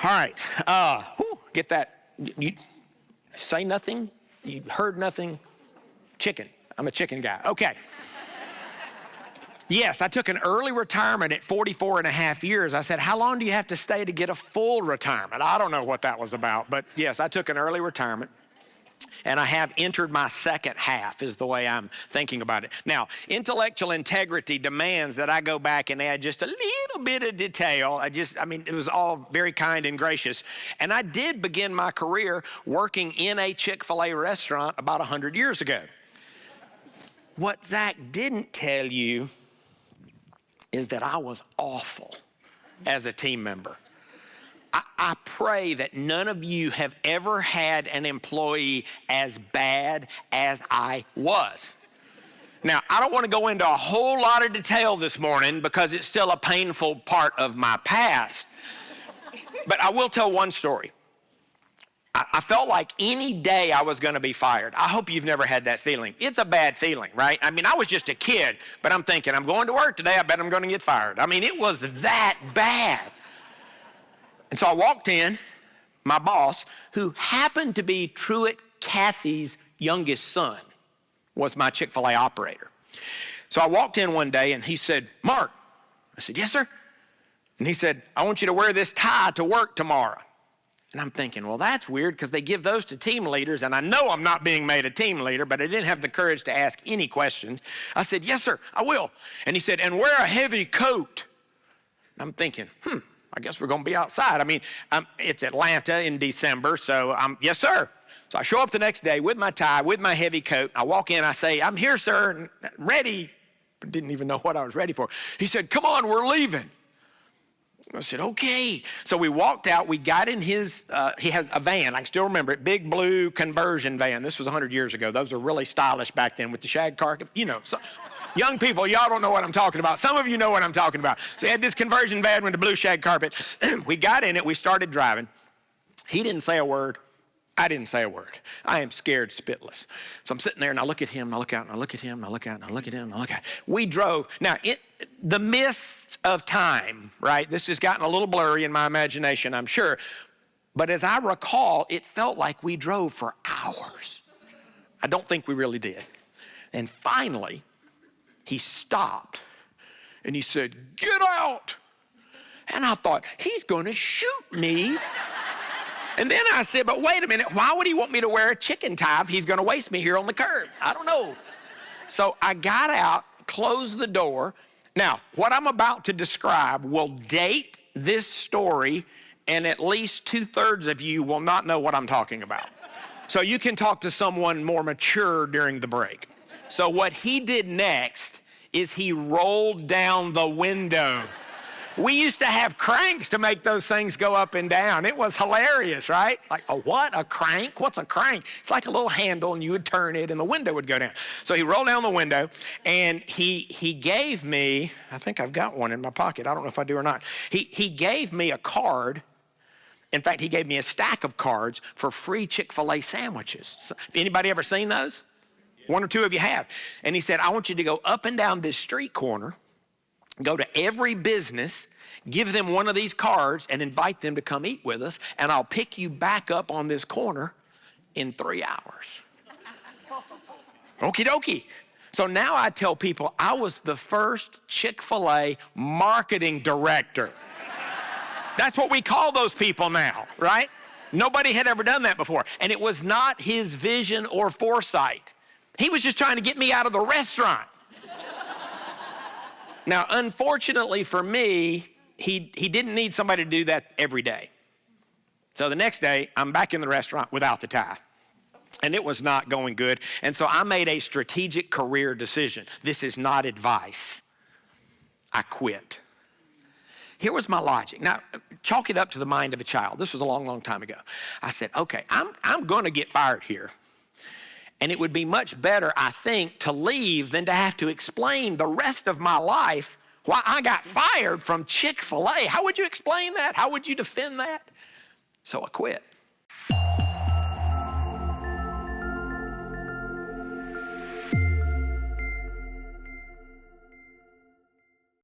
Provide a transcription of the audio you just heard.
All right, get that. You say nothing, you heard nothing. Chicken, I'm a chicken guy. Okay. Yes, I took an early retirement at 44 and a half years. I said, how long do you have to stay to get a full retirement? I don't know what that was about, but yes, I took an early retirement. And I have entered my second half is the way I'm thinking about it. Now, intellectual integrity demands that I go back and add just a little bit of detail. It was all very kind and gracious. And I did begin my career working in a Chick-fil-A restaurant about 100 years ago. What Zach didn't tell you is that I was awful as a team member. I pray that none of you have ever had an employee as bad as I was. Now, I don't want to go into a whole lot of detail this morning because it's still a painful part of my past. But I will tell one story. I felt like any day I was going to be fired. I hope you've never had that feeling. It's a bad feeling, right? I mean, I was just a kid, but I'm thinking, I'm going to work today. I bet I'm going to get fired. I mean, it was that bad. And so I walked in, my boss, who happened to be Truett Cathy's youngest son, was my Chick-fil-A operator. So I walked in one day and he said, Mark. I said, yes, sir. And he said, I want you to wear this tie to work tomorrow. And I'm thinking, well, that's weird because they give those to team leaders, and I know I'm not being made a team leader, but I didn't have the courage to ask any questions. I said, yes, sir, I will. And he said, and wear a heavy coat. And I'm thinking, I guess we're going to be outside. I mean, it's Atlanta in December, so yes, sir. So I show up the next day with my tie, with my heavy coat. I walk in, I say, I'm here, sir, and ready. I didn't even know what I was ready for. He said, come on, we're leaving. I said, okay. So we walked out. We got in his, he has a van. I can still remember it, big blue conversion van. This was 100 years ago. Those were really stylish back then with the shag carpet. You know, so, young people, y'all don't know what I'm talking about. Some of you know what I'm talking about. So he had this conversion van with the blue shag carpet. We got in it. We started driving. He didn't say a word. I didn't say a word. I am scared spitless. So I'm sitting there and I look at him and I look out and I look at him and I look out and I look at him and I look at him. We drove. Now, the mist of time, right? This has gotten a little blurry in my imagination, I'm sure. But as I recall, it felt like we drove for hours. I don't think we really did. And finally, he stopped and he said, get out. And I thought, he's going to shoot me. And then I said, but wait a minute, why would he want me to wear a chicken tie if he's going to waste me here on the curb? I don't know. So I got out, closed the door. Now, what I'm about to describe will date this story, and at least 2/3 of you will not know what I'm talking about. So you can talk to someone more mature during the break. So what he did next is he rolled down the window. We used to have cranks to make those things go up and down. It was hilarious, right? Like, a what? A crank? What's a crank? It's like a little handle, and you would turn it, and the window would go down. So he rolled down the window, and he gave me, I think I've got one in my pocket. I don't know if I do or not. He gave me a card. In fact, he gave me a stack of cards for free Chick-fil-A sandwiches. So, have anybody ever seen those? One or two of you have. And he said, I want you to go up and down this street corner, go to every business, give them one of these cards and invite them to come eat with us, and I'll pick you back up on this corner in 3 hours. Okie dokie. So now I tell people I was the first Chick-fil-A marketing director. That's what we call those people now, right? Nobody had ever done that before. And it was not his vision or foresight. He was just trying to get me out of the restaurant. Now, unfortunately for me, he didn't need somebody to do that every day. So the next day, I'm back in the restaurant without the tie. And it was not going good. And so I made a strategic career decision. This is not advice. I quit. Here was my logic. Now, chalk it up to the mind of a child. This was a long, long time ago. I said, okay, I'm going to get fired here. And it would be much better, I think, to leave than to have to explain the rest of my life why I got fired from Chick-fil-A. How would you explain that? How would you defend that? So I quit.